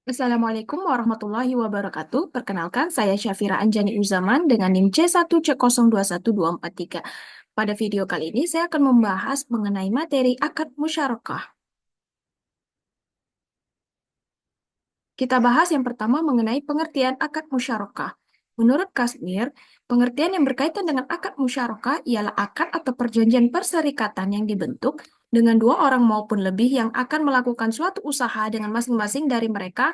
Assalamualaikum warahmatullahi wabarakatuh. Perkenalkan, saya Syafira Anjani Uzaman dengan NIM C1C021243. Pada video kali ini, saya akan membahas mengenai materi akad musyarakah. Kita bahas yang pertama mengenai pengertian akad musyarakah. Menurut Kasmir, pengertian yang berkaitan dengan akad musyarakah ialah akad atau perjanjian perserikatan yang dibentuk dengan dua orang maupun lebih yang akan melakukan suatu usaha dengan masing-masing dari mereka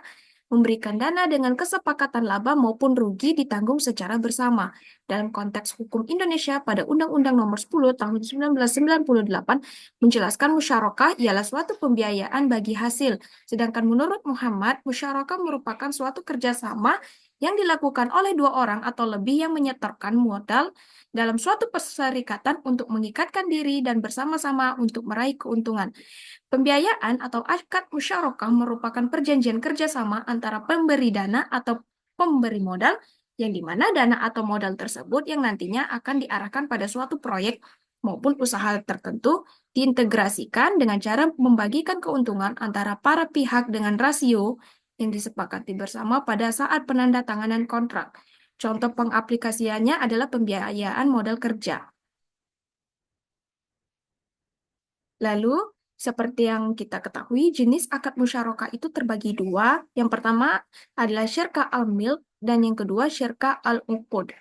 memberikan dana dengan kesepakatan laba maupun rugi ditanggung secara bersama. Dalam konteks hukum Indonesia pada Undang-Undang Nomor 10 Tahun 1998 menjelaskan musyarakah ialah suatu pembiayaan bagi hasil. Sedangkan menurut Muhammad, musyarakah merupakan suatu kerjasama yang dilakukan oleh dua orang atau lebih yang menyetorkan modal dalam suatu perserikatan untuk mengikatkan diri dan bersama-sama untuk meraih keuntungan. Pembiayaan atau akad musyarakah merupakan perjanjian kerjasama antara pemberi dana atau pemberi modal, yang di mana dana atau modal tersebut yang nantinya akan diarahkan pada suatu proyek maupun usaha tertentu diintegrasikan dengan cara membagikan keuntungan antara para pihak dengan rasio yang disepakati bersama pada saat penandatanganan kontrak. Contoh pengaplikasiannya adalah pembiayaan modal kerja. Lalu, seperti yang kita ketahui, jenis akad musyarakah itu terbagi dua. Yang pertama adalah syirka al-milk dan yang kedua syirka al-uqud.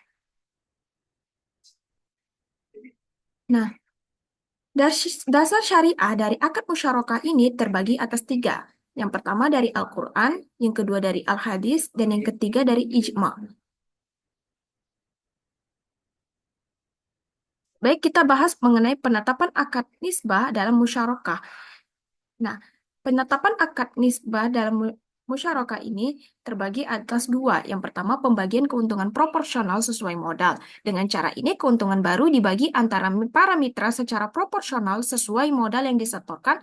Nah, dasar syariah dari akad musyarakah ini terbagi atas tiga. Yang pertama dari Al-Quran, yang kedua dari Al-Hadis, dan yang ketiga dari Ijma'. Baik, kita bahas mengenai penetapan akad nisbah dalam musyarakah. Nah, penetapan akad nisbah dalam musyarakah ini terbagi atas dua. Yang pertama, pembagian keuntungan proporsional sesuai modal. Dengan cara ini, keuntungan baru dibagi antara para mitra secara proporsional sesuai modal yang disetorkan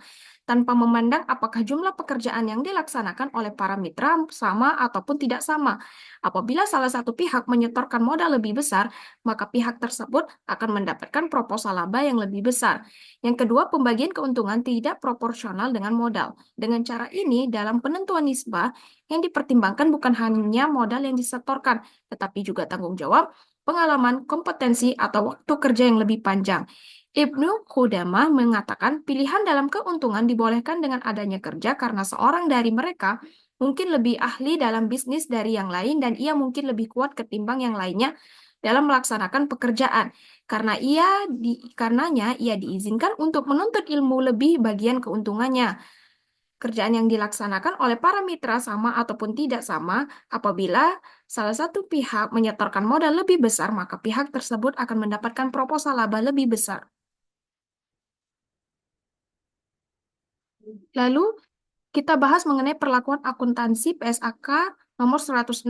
tanpa memandang apakah jumlah pekerjaan yang dilaksanakan oleh para mitra sama ataupun tidak sama. Apabila salah satu pihak menyetorkan modal lebih besar, maka pihak tersebut akan mendapatkan proposal laba yang lebih besar. Yang kedua, pembagian keuntungan tidak proporsional dengan modal. Dengan cara ini, dalam penentuan nisbah, yang dipertimbangkan bukan hanya modal yang disetorkan, tetapi juga tanggung jawab, pengalaman, kompetensi, atau waktu kerja yang lebih panjang. Ibnu Qudamah mengatakan pilihan dalam keuntungan dibolehkan dengan adanya kerja karena seorang dari mereka mungkin lebih ahli dalam bisnis dari yang lain dan ia mungkin lebih kuat ketimbang yang lainnya dalam melaksanakan pekerjaan. Karenanya ia diizinkan untuk menuntut ilmu lebih bagian keuntungannya. Kerjaan yang dilaksanakan oleh para mitra sama ataupun tidak sama, apabila salah satu pihak menyetorkan modal lebih besar, maka pihak tersebut akan mendapatkan proposal laba lebih besar. Lalu kita bahas mengenai perlakuan akuntansi PSAK nomor 106.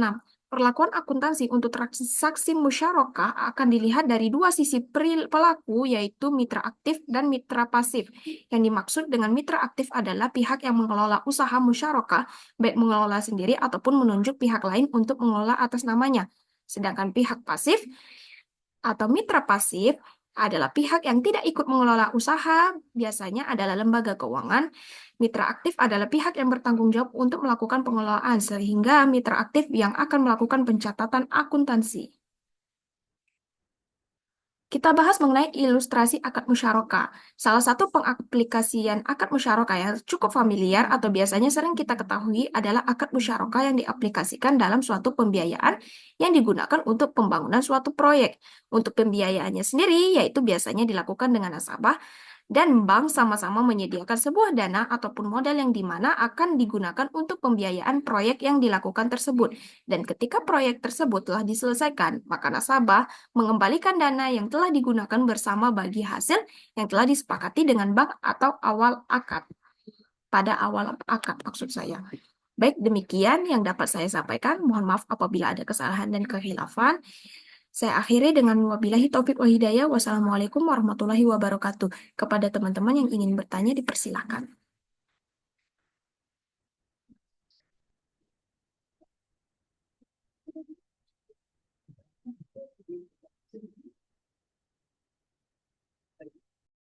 Perlakuan akuntansi untuk transaksi musyarakah akan dilihat dari dua sisi pelaku, yaitu mitra aktif dan mitra pasif. Yang dimaksud dengan mitra aktif adalah pihak yang mengelola usaha musyarakah, baik mengelola sendiri ataupun menunjuk pihak lain untuk mengelola atas namanya. Sedangkan pihak pasif atau mitra pasif adalah pihak yang tidak ikut mengelola usaha, biasanya adalah lembaga keuangan. Mitra aktif adalah pihak yang bertanggung jawab untuk melakukan pengelolaan, sehingga mitra aktif yang akan melakukan pencatatan akuntansi. Kita bahas mengenai ilustrasi akad musyarakah. Salah satu pengaplikasian akad musyarakah yang cukup familiar atau biasanya sering kita ketahui adalah akad musyarakah yang diaplikasikan dalam suatu pembiayaan yang digunakan untuk pembangunan suatu proyek. Untuk pembiayaannya sendiri, yaitu biasanya dilakukan dengan nasabah dan bank sama-sama menyediakan sebuah dana ataupun modal yang dimana akan digunakan untuk pembiayaan proyek yang dilakukan tersebut. Dan ketika proyek tersebut telah diselesaikan, maka nasabah mengembalikan dana yang telah digunakan bersama bagi hasil yang telah disepakati dengan bank atau awal akad. Pada awal akad maksud saya. Baik, demikian yang dapat saya sampaikan. Mohon maaf apabila ada kesalahan dan kehilafan. Saya akhiri dengan wabillahi taufik wal hidayah. Wassalamualaikum warahmatullahi wabarakatuh. Kepada teman-teman yang ingin bertanya, dipersilakan.